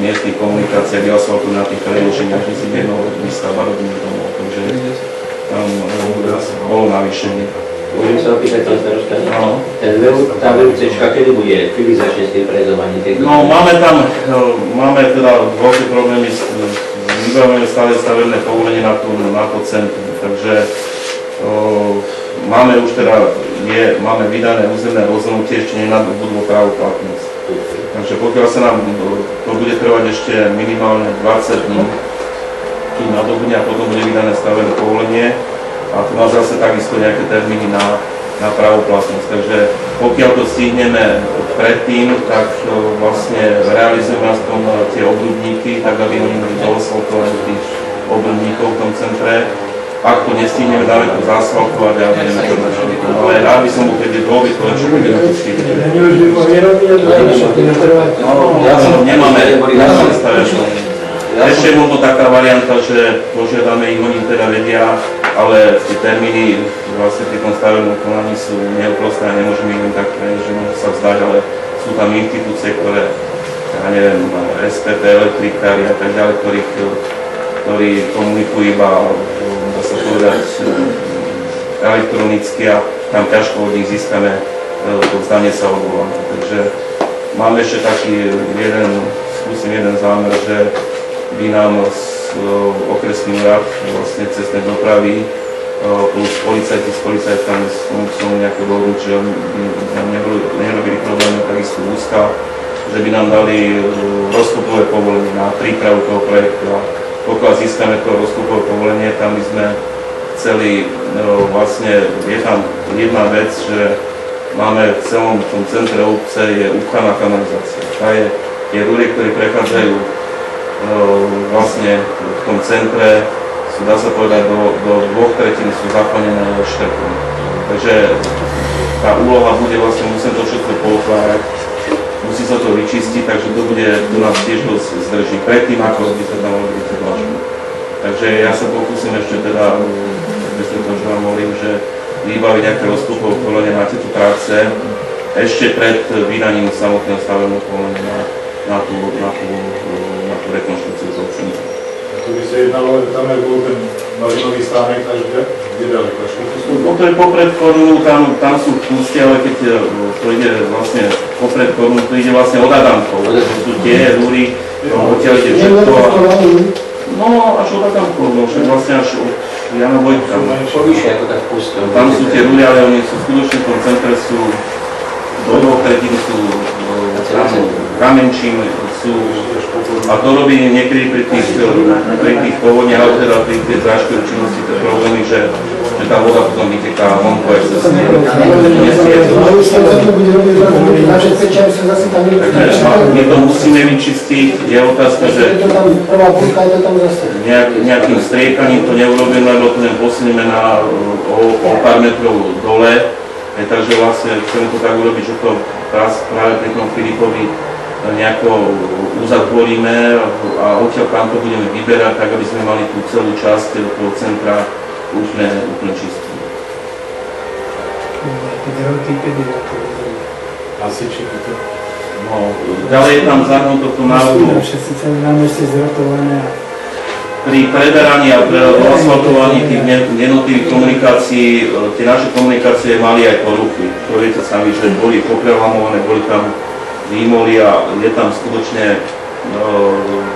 miestnych komunikáciách, asfaltu na tých preloženiach, že si jednou výstavba rodinných domov, takže tam bolo navýšenie. Môžem sa opýtať, pán starosta? Tá VUCčka, kedy kedy začne s tým prejedovaním? No, máme teda veľké problémy s vybavujeme stále stavebné povolenie na to centrum, takže máme už teda, máme vydané územné rozhodnutie, ešte nenadobudlo právoplatnosť. Takže pokiaľ sa nám to bude trvať ešte minimálne 20 dní, kým nadobudne a potom bude vydané stavebné povolenie, a to má zase takisto nejaké termíny na právoplatnosť. Takže pokiaľ to stihneme predtým, tak vlastne realizujeme aspoň tie obrubníky, tak aby oni boli doasfaltovaní tých obrubníkov v tom centre. Ak to nestihneme, dáme to zaasfaltovať a budeme to začať. Ale rád by som bol, keď je dôvod, čo bude to stihnúť. Nemáme stavebné. Ešte je možno taká varianta, že požiadame ich, oni teda vedia, ale tie termíny vlastne pri tom stavebnom konaní sú neúprostné a nemôžeme ich len tak že môžu sa vzdať, ale sú tam inštitúcie, ktoré, ja neviem, SPP, elektrikári a tak ďalej, ktorí komunikujú iba, dá sa povedať, elektronicky a tam ťažko od nich získame to vzdanie sa odvolania. Takže máme ešte taký jeden zámer, že by nám okresný úrad vlastne cestnej dopravy plus policajti s policajtami som nejako dohodnúť, že by nerobili problémy takisto úzka, že by nám dali rozkopové povolenie na prípravu toho projektu a pokiaľ získame to rozkopové povolenie, tam by sme chceli, vlastne je tam jedna vec, že máme v celom tom centre obce je upchaná kanalizácia. Tá je rúry, ktoré prechádzajú vlastne v tom centre sú, dá sa povedať, do 2/3 sú zaplnené štepom. Takže tá úloha bude vlastne, musím to všetko pootvárať, musí sa to vyčistiť, takže to nás tiež dosť zdrží predtým, ako by sa tam robili tie dlažby. Takže ja sa pokúsim ešte teda, myslím to, že vám hovorím, že vybaviť nejaké rozkopové povolenie na tieto práce ešte pred vydaním samotného stavebného povolenia na tú rekonštrukciu zlepšenia. To by sa jednalo, tam je bol ten Marinový stánek, až kde ďaleko? To je popred Korunu, tam sú pústi, ale keď to ide vlastne popred Korunu, to ide vlastne od Adamkov. To sú tie rúry, odtiaľ ide všetko. No, až od Adamkov, však vlastne až od Jana Vojtka. Tam sú tie rúry, ale oni sú skutočne v tom centre, sú do 2/3 sú kamenčím, a to robí niekedy pri tých povodniach, ale teda pri tej záškovej činnosti tie problémy, že tá voda potom vyteká vonku aj cez Takže my to musíme vyčistiť, je otázka, že nejakým striekaním to neurobíme, lebo to posunieme o pár metrov dole, takže vlastne chceme to tak urobiť, že to práve pri tom Filipovi nejako uzatvoríme a odtiaľ tam to budeme vyberať, tak aby sme mali tú celú časť toho centra úplne čistú. Asi či to? No, ďalej je tam zahrnuté to návrhu. Pri preberaní a asfaltovaní tých jednotlivých komunikácií, tie naše komunikácie mali aj poruchy. To viete sami, že boli poprelamované, boli tam výmoly a je tam skutočne,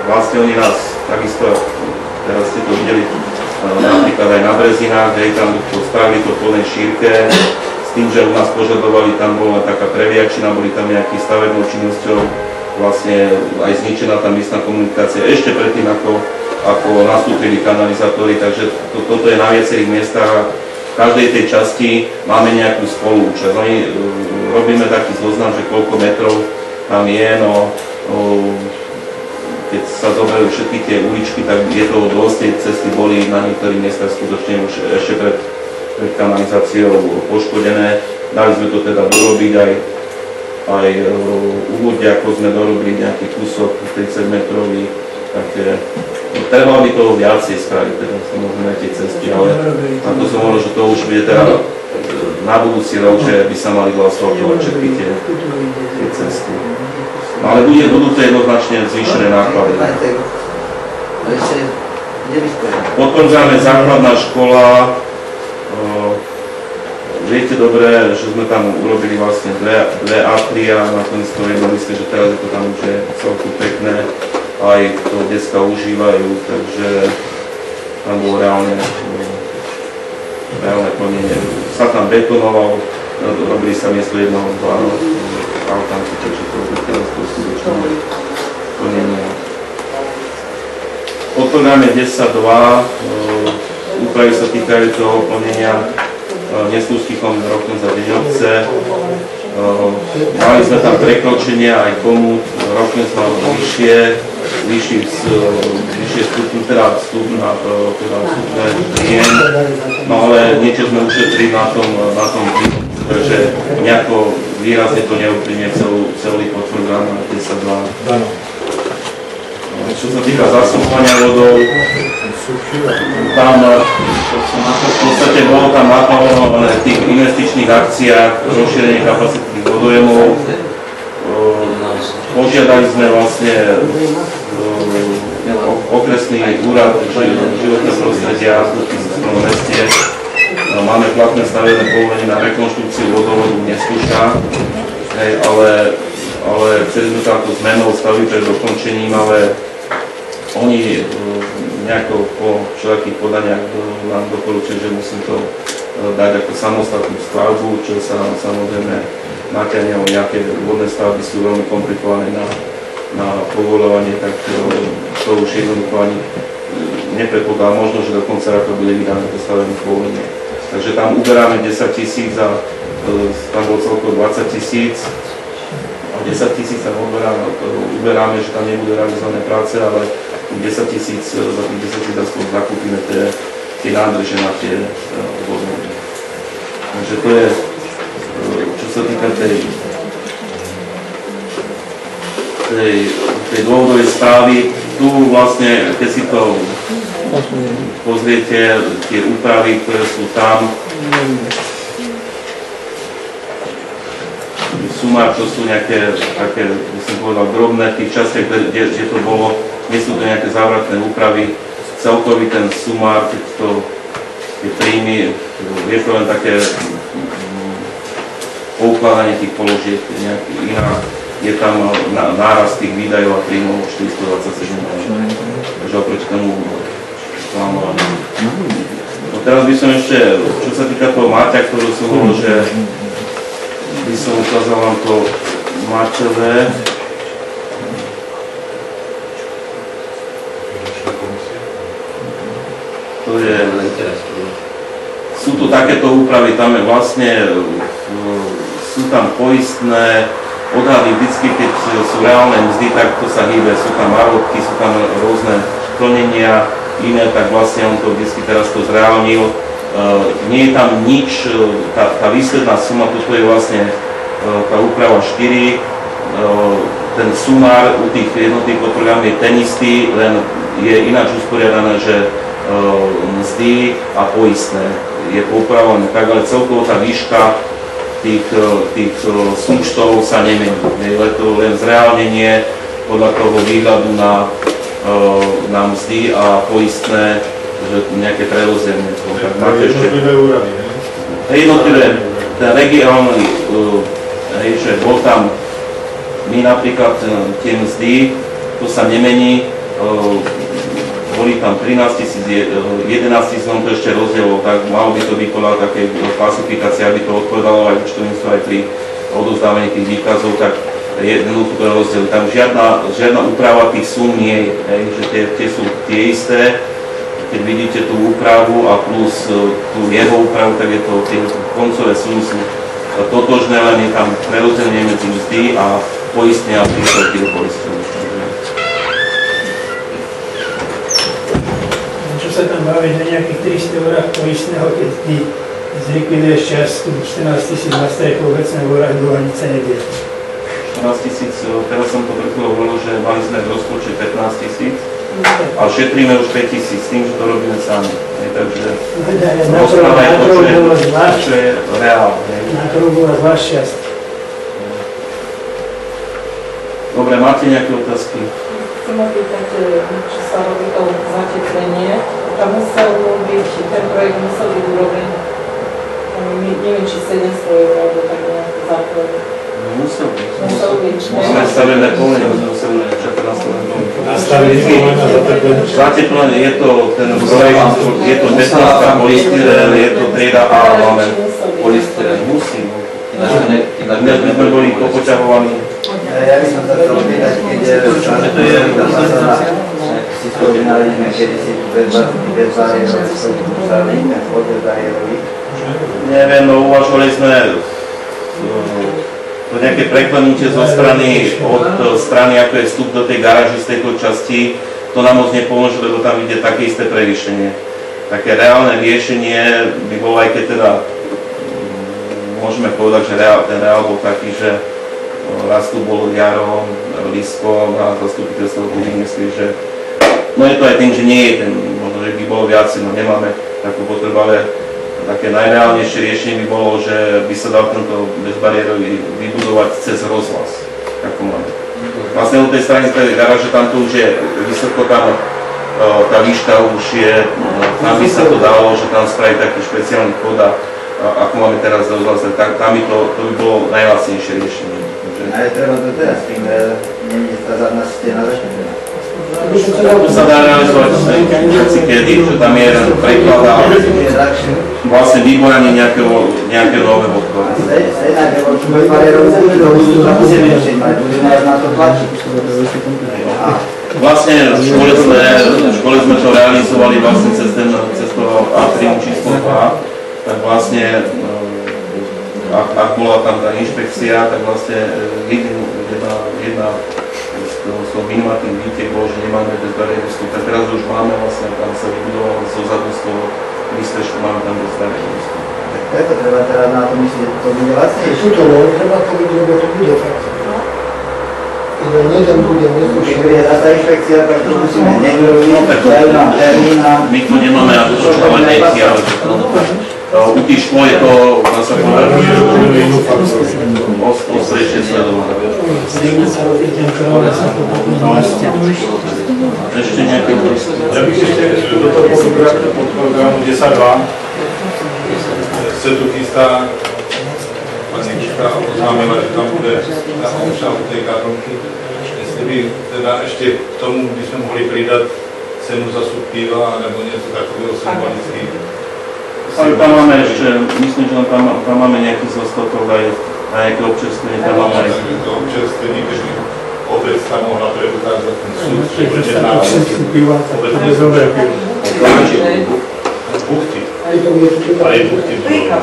vlastne oni nás takisto, teraz ste to videli napríklad aj na Brezinách, kde tam spravili to v plnej šírke, s tým, že u nás požadovali, tam bola taká previačina, boli tam nejaký stavebnou činnosťou, vlastne aj zničená tam miestna komunikácia ešte predtým, ako nastúpili kanalizátory, takže toto je na viacerých miestach. V každej tej časti máme nejakú spoluúčasť. Robíme taký zoznam, že koľko metrov tam je, keď sa zoberajú všetky tie uličky, tak je to dosť, tie cesty boli na niektorých miestach skutočne už ešte pred kanalizáciou poškodené. Dali sme to teda dorobiť aj úvode, ako sme dorobili nejaký kúsok 30 metrový, také. Treba by toho viacej spraviť, teda samozrejme tie cesty, ale ako som hovoril, že to už bude teda na budúci rok, že by sa mali asfaltovať všetky tie cesty. No ale budú to jednoznačne zvýšené náklady. Potom máme základná škola. Viete dobre, že sme tam urobili vlastne dve atria, nakoniec to jedno, myslím, že teraz je to tam už je celkom pekné, aj to detská užívajú, takže tam bolo reálne plnenie. Sa tam betonoval, robili sa miesto jednoho dva altánky, takže to je teraz to skutočné plnenie. Potom máme 10.2, úpravy sa týkajú toho plnenia Neslúžských rokom za deň obce. Mali sme tam prekročenia aj komu, rokom sme vyššie stupne, teda vstupné príjem, no ale niečo sme ušetrili na tom takže nejako výrazne to neovplyvňuje celý podprogram 10.2. Čo sa týka zasúvania vodou, tam v podstate bolo tam naplánované v tých investičných akciách rozšírenie kapacity vodojemov. Požiadali sme vlastne okresný úrad životného prostredia v Košickom meste. Máme platné stavebné povolenie na rekonštrukciu vodovodu Neskúša, ale chceli sme táto zmenou stavby pred dokončením, ale oni nejako po všelakých podaniach nám doporučili, že musím to dať ako samostatnú stavbu, čo sa nám samozrejme natiahne o nejaké vodné stavby sú veľmi komplikované na povoľovanie, tak to už jednoducho ani nepredpokladá možno, že do konca roka bude vydané to stavebné povolenie. Takže tam uberáme 10 000 a tam bolo celkovo 20 000. A 10 000 tam uberáme, že tam nebudú realizované práce, ale 10 000, za tých 10 000 aspoň zakúpime tie nádrže na tie vodovody. Takže to je, čo sa týka tej dôvodovej správy. Tu vlastne, keď si to pozriete, tie úpravy, ktoré sú tam, sumár, to sú nejaké také, by som povedal, drobné, v tých častiach, kde to bolo, nie sú to nejaké závratné úpravy. Celkový ten sumár, keď to tie príjmy, je to len také poukladanie tých položiek, iná, je tam nárast tých výdajov a príjmov 427 eur. Takže oproti tomu plánované. No teraz by som ešte, čo sa týka toho Máťa, ktorú som hovoril, že by som ukázal vám to Máťové. To je, sú tu takéto úpravy, tam je vlastne, sú tam poistné odhady vždycky, keď sú reálne mzdy, tak to sa hýbe, sú tam marodky, sú tam rôzne plnenia, iné, tak vlastne on to vždycky teraz to zreálnil. Nie je tam nič, tá výsledná suma, toto je vlastne tá úprava 4, ten sumár u tých jednotlivých podprogramov je ten istý, len je ináč usporiadané, že mzdy a poistné je poupravované tak, ale celkovo tá výška tých súčtov sa nemení. Je to len zreálnenie podľa toho výhľadu na mzdy a poistné, že nejaké prerozdelenie. Jednotlivé úrady, ne? Jednotlivé, ten regionálny, že bol tam, my napríklad tie mzdy, to sa nemení, boli tam 13 000, 11 000, to ešte rozdielov, tak malo by to byť podľa takej klasifikácie, aby to odpovedalo aj účtovníctvu, aj pri odovzdávaní tých výkazov, tak jednoducho to je rozdiel. Tam žiadna úprava tých sum nie je, že tie sú tie isté. Keď vidíte tú úpravu a plus tú jeho úpravu, tak je to, tie koncové sumy sú totožné, len je tam prerozdelenie medzi mzdy a poistne a príspevky do poistenia. Čo sa tam bavíš na nejakých 300 eurách poistného, keď ty zlikviduješ čiastku 14 000 na strejku obecného úradu, dlho nic sa nedie. 14 000, teraz som to preto hovoril, že mali sme v rozpočte 15 000, ale šetríme už 5 000 s tým, že to robíme sami. Takže rozpráva je to, čo je reálne. Na trhu bola zvlášť čiastka. No Dobre, máte nejaké otázky? Chcem opýtať, či sa robí to zateplenie. Tam musel byť, ten projekt musel byť urobený, neviem, či 700 eur, alebo tak nejaké základy. Musel byť. Musel byť, Musíme stavené pole, musíme čakať na stavené pole. Nastaviť pole na zateplenie. Zateplenie je to ten projekt, je to betonská polystyrén, je to trieda A, máme polystyrén. Musím. Inak by sme boli popoťahovaní. Ja by som sa chcel opýtať, keď si spomínali sme kedysi bezbariérový, ten vchod bezbariérový. Neviem, no uvažovali sme to nejaké preklenutie zo strany, od strany, ako je vstup do tej garáži z tejto časti, to nám moc nepomôže, lebo tam ide také isté prevýšenie. Také reálne riešenie by bolo, aj keď teda môžeme povedať, že ten reál bol taký, že raz tu bol Jaro, Lisko a zastupiteľstvo budí myslí, že no je to aj tým, že nie je ten, možno, že by bolo viac, no nemáme takú potrebu, ale také najreálnejšie riešenie by bolo, že by sa dal tento bezbariérový vybudovať cez rozhlas, ako máme. Vlastne od tej strany tej garáže, tam to už je vysoko, tam tá výška už je, tam by sa to dalo, že tam spraviť taký špeciálny kód, ako máme teraz rozhlas, tam by to by bolo najlacnejšie riešenie. A je treba to teraz, tým nie je tá zadná stena zaštepená. To sa dá realizovať veci kedy, že tam je preklad a vlastne vybojanie nejakého nového odkladu. Stejná, že bezbariérový to musíme ešte mať, budeme na to tlačiť. Vlastne v škole sme to realizovali vlastne cez to A3 číslo 2, tak vlastne ak bola tam tá inšpekcia, tak vlastne jedna z minimatívnych výtiek bolo, že nemáme bezbariérový vstup. Teraz už máme vlastne, tam sa vybudoval zo zadu z toho výstežku, máme tam bezbariérový vstup. Preto treba teda na to myslieť, to bude vlastnejšie. Tuto treba to byť, lebo to bude fakt. Iba jeden bude Keď príde tá inšpekcia, tak to musíme nekroviť, dajú nám termín. My tu nemáme na to čočkovať deti, ale u tých škôl je to, dá sa povedať, ostrejšie sledované. Ešte nejaké otázky? Ja bych ešte do toho podprogramu 10.2 se tu chystá pani Kika oznámila, že tam bude na občan tej kartonky. Jestli by teda ešte k tomu by sme mohli pridat cenu za súd piva alebo niečo takového symbolický. Ale tam máme ešte, myslím, že tam máme nejaký zostatok aj na nejaké občerstvenie, tam máme aj to občerstvenie, keď by obec tam mohla preukázať ten súd, že bude na obecné Dobre, buchty. Aj buchty budú.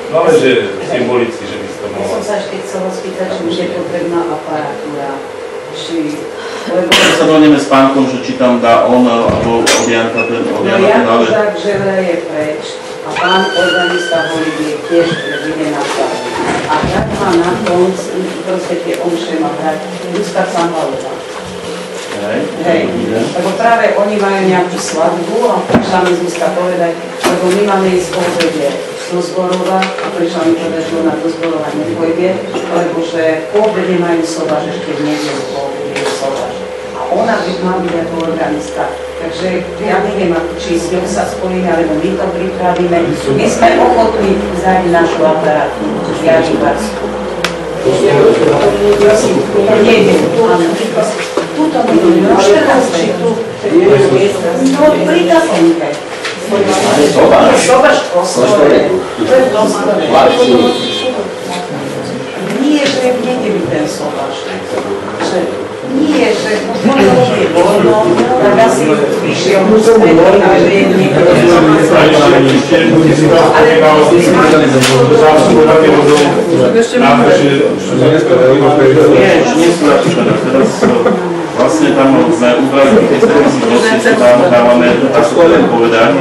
No ale že symbolicky, že by si to Ja mohla. som sa ešte chcela spýtať, či bude potrebná aparatúra, či... sa dohodneme s pánkom, že či tam dá on alebo Odianka ten ale... tak, že je preč a pán organista Holík je tiež ide na stavbu. A tak má na tom, proste tie omše má hrať Ľudská Sambalová. Hej, lebo práve oni majú nejakú svadbu a prišla mi Zuzka povedať, lebo my máme ísť po obede do Zborova a prišla mi povedať, že ona do Zborova nepôjde, lebo že po obede majú sobaž, ešte v nedelu po obede je sobaž. A ona by mala byť ako organista. Takže ja neviem, či s ňou sa spojíme, alebo my to pripravíme. My sme ochotní vzáť našu aparátnu, Jarivarsku. Prosím, nejde, áno. Tuto minulý, no 14. tu. No pri takomke. Sobaž postore. To je postore. Nie, že niekde by ten sobaž. Nie, že možno je voľno, tak asi vyšiel mu stredný, ale že je niekde. Vlastne tam sme ubrali tie strednosti, tam dávame povedať,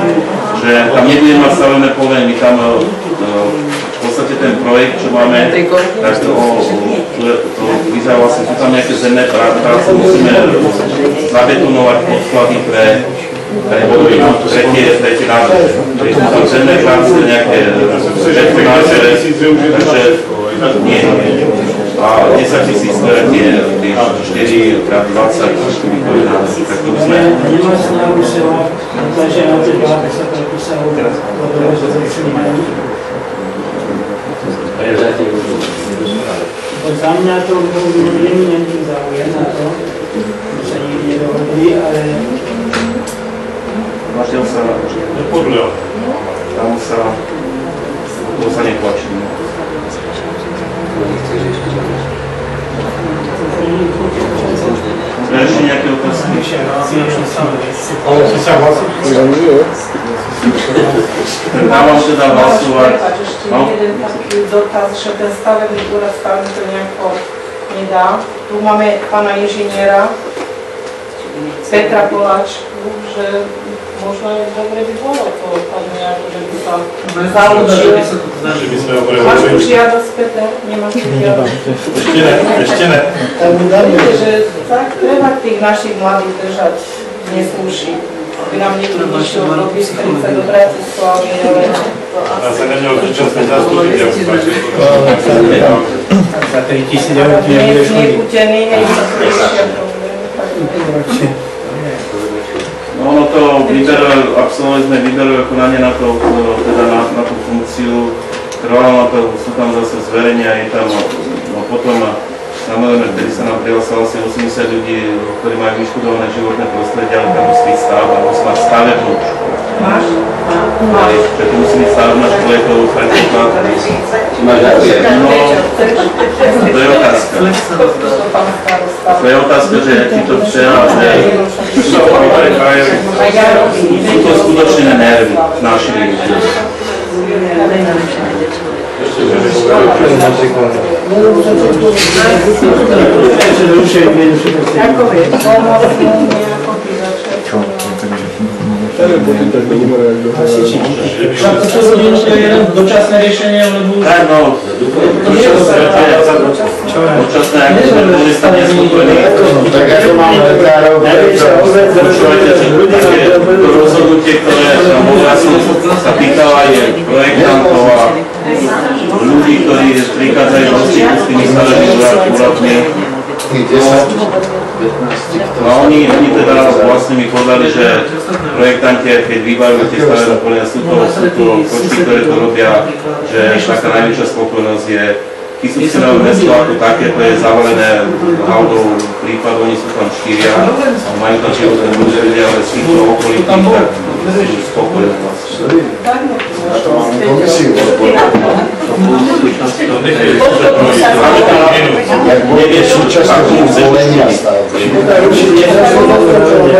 že tam nebudeme mať stavené pole, my tam v podstate ten projekt, čo máme, tak to vyzerá vlastne, sú tam nejaké zemné práce, musíme zabetonovať podklady pre tretie náročné. Sú tam zemné práce, nejaké betonáže, takže nie. A A 10 000 tie 4 krát 20 kubíkové nánosy, tak to sme... Nemá snahu sa tlačia na tie 20 sa vodové zazrečení majú. Za mňa to bol eminentný záujem na to, sa nikdy nedohodli, ale... Našiel sa... Tam sa netlačí. Ešte nejaké otázky? Ale si sa hlasí? Dávam teda hlasovať. Ešte jeden taký dotaz, že ten stavebný úrad stavebný to nejako nedá. Tu máme pána inžiniera Petra Poláčku, že možno je dobre by bolo to tam nejako, že by sa zaučil. Máš tu žiadosť, Peter? Nemáš tu žiadosť? Ešte ne. Viete, že tak treba tých našich mladých držať neslúši. Aby nám niekto išiel do Bystrice, do Bratislavy, ale to Ja asi... sa neměl súčasný zastupiteľ. Za 3 000 eur tu nebudeš chodiť. Nekutený, hej, to riešia problém. No ono to absolvovali sme výberové konanie na to, teda na tú funkciu. Trvalo na to, sú tam zase zverenia, je tam, no potom samozrejme, vtedy sa nám prihlásilo asi 80 ľudí, ktorí majú vyštudované životné prostredie, ale tam musí byť stavba, musí mať stavebnú školu. Máš? Preto musí byť stavebná škola, je to predpoklad. Máš záujem? No, to je otázka. To je otázka, že aký to přeja, že sú to skutočné nervy našich ľudí. To sú jeden dočasné riešenie, lebo už... Tak no, dočasné, ako sme boli tam nespokojní. Tak ako máme lekárov, Počúvajte, že to rozhodnutie, ktoré sa týkalo aj projektantov a ľudí, ktorí prichádzajú do styku s tými stavebnými úradmi. A oni teda vlastne mi povedali, že projektanti, keď vybavujú tie stavebné povolenia, sú to kočky, ktoré to robia, že taká najväčšia spokojnosť je Kysucinové mesto ako také, to je zavalené haudou prípad, oni sú tam 4 a majú tam životné ľudia, ale z týchto okolitých tak sú spokojné vlastne. jak bude súčasný zvolenia stavby.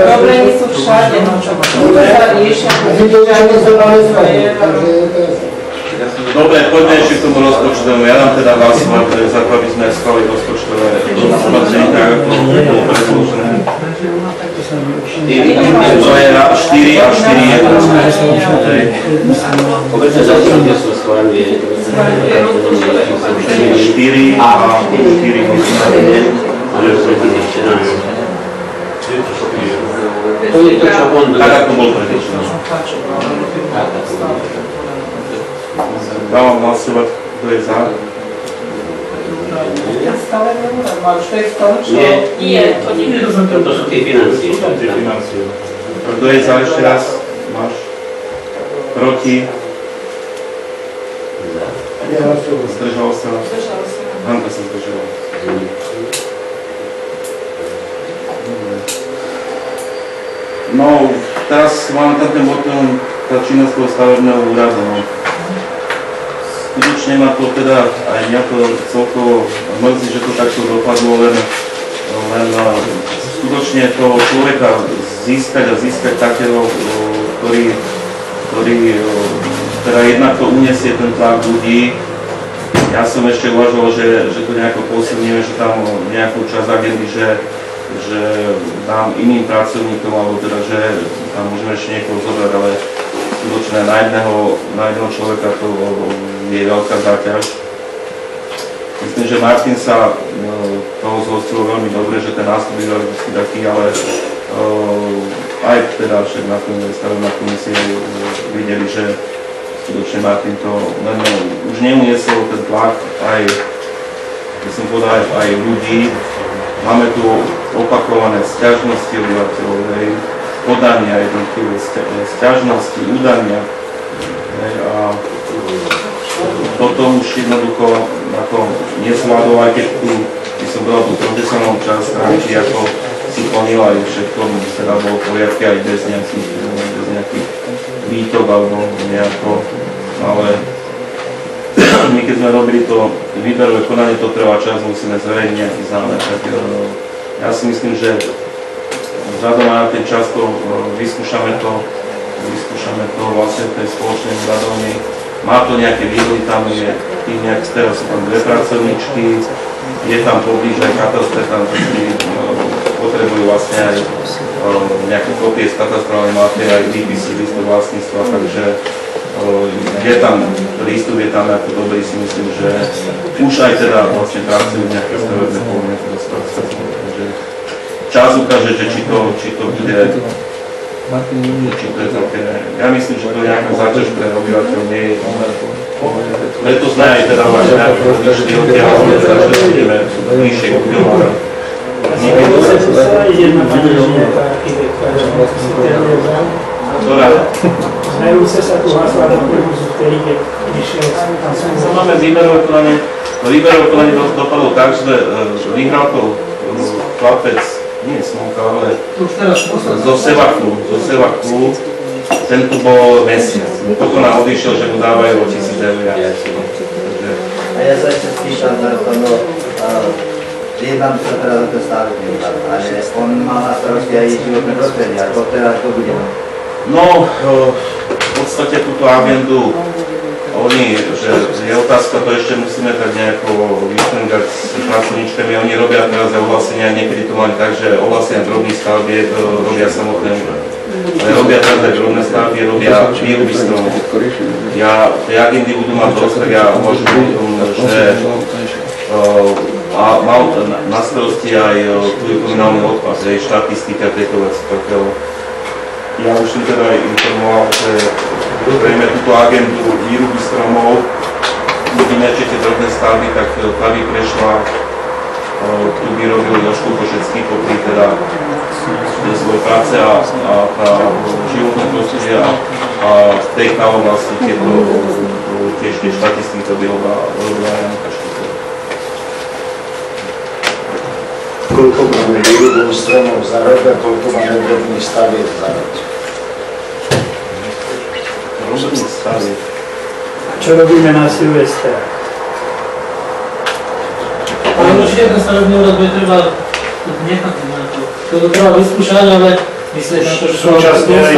Problémy sú všade, no čo sa riešia. Dobre, poďme ešte k tomu rozpočtovému. Ja dám teda hlasovať za to, aby sme schválili rozpočtové opatrenie, tak ako bolo predložené. To je 4 a 4 Obecne zastupiteľstvo schvaľuje 4 a 4 To je to, čo on... tak ako bol predložené. Dávam hlasovať, kto je za. Stále neúrad, máš to je v tom, čo... Nie, to nie. To sú tie financie. Kto je za ešte raz? Máš? Proti? Zdržal sa? Hanka sa zdržala. No, teraz máme tam ten potom tá činnosť toho stavebného úradu. Skutočne ma to teda aj nejako celkovo mrzí, že to takto dopadlo, len skutočne toho človeka získať takého, ktorý teda jednak to uniesie ten tlak ľudí. Ja som ešte uvažoval, že to nejako posilníme, že tam nejakú časť agendy, že dám iným pracovníkom, alebo teda, že tam môžeme ešte niekoho zobrať, ale skutočne na jedného človeka to je veľká záťaž. Myslím, že Martin sa toho zhostil veľmi dobre, že ten nástup je veľmi taký, ale aj teda však na stavebnej komisii videli, že skutočne Martin to len už neuniesol ten tlak, aj by som povedal aj ľudí. Máme tu opakované sťažnosti obyvateľov, podania jednotlivé sťažnosti, udania. A toto už jednoducho ako nezvládol, aj keď tu by som bola tú profesionálnu časť stránky, ako si plnila aj všetko, teda bolo poriadky aj bez nejakých výtok alebo nejako, ale my keď sme robili to výberové konanie, to trvá čas, musíme zverejniť nejaký zámer, tak ja si myslím, že vzhľadom na ten čas to vyskúšame to vlastne v tej spoločnej úradovni. Má to nejaké výhody, tam je tým nejak, teraz sú tam 2 pracovničky, je tam poblíž aj katastre, tam potrebujú vlastne aj nejaké kopie z katastrálnej mapy, aj výpisy listu vlastníctva, takže je tam prístup, je tam ako dobrý, si myslím, že už aj teda vlastne pracujú nejaké stavebné povolenie, takže čas ukáže, že či to bude, či to je také, ja myslím, že to je nejaká záťaž pre obyvateľ, nie je preto sme aj teda nejaké vyšli odtiaľ, že budeme bližšie k ľuďom. Jedna pani inžinierka, architektka, si teda ktorá? Znajúce sa tu hlasovať do kurzu, ktorý je vyšiel tam som. Máme výberové konanie. To výberové konanie dopadlo tak, že vyhral to chlapec, nie Smolka, ale zo Sevaklu. Ten tu bol mesiac. Potom nám odišiel, že mu dávajú o 1000 eur. A ja sa ešte spýtam, jednám sa teraz za to stavebný úrad, ale on mal na starosti aj životné prostredie, ako teraz to bude? No, v podstate túto agendu, že je otázka, to ešte musíme tak nejako vyštrngať s pracovníčkami, oni robia teraz ohlasenia, niekedy to mali tak, že ohlasenia drobných stavbieb robia samotné, ale robia teraz aj drobné stavby, robia výroby stromov. Tej agendy budú mať dosť, tak ja uvažujem o tom, že a mal na starosti aj tu komunálny odpad, aj štatistika tejto veci. Ja už som teda aj informoval, že prejme túto agendu výroby stromov, budeme ešte tie drobné stavby, tak tá by prešla, tu by robil Jožko Košecký, popri teda svoje práce a životné prostredie a v tej oblasti tiež tie štatistiky to by robila Janka Štíková. Koľko máme výrobu stromov za rok a koľko máme drobných stavieb za rok? Drobných stavieb. Čo robíme na Silvestra? Ale určite ten stavebný úrad bude treba nechať na to. To treba vyskúšať, ale myslíš na to, že súčasne aj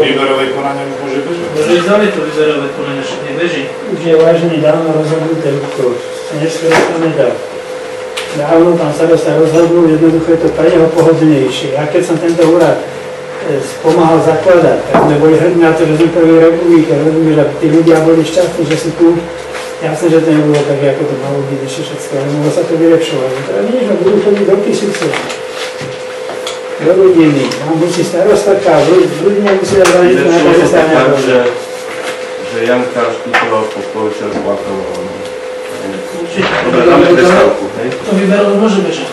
výberové konanie môže bežať? Môže ísť ďalej to výberové konanie, však nebeží. Už je vážne dávno rozhodnuté, už sa neskôr to nedá. Dávno tam starosta rozhodnul, jednoducho je to pre neho pohodlnejšie. Ja keď som tento úrad pomáhal zakladať, tak sme boli hrdí na to, že sme prvý republike, že tí ľudia boli šťastní, že sú tu. Jasne, že to nebolo tak, ako to malo byť ešte všetko, ale mohlo sa to vylepšovať. Teda nie, že budú chodiť do Kisúce. Do Rudiny, tam musí starostatka, v Rudine musí dať zaniť na to, že sa nebolo. Že Janka Štíková Popoviča zlakovala. Dobre, dáme prestávku. To výberové môže bežať.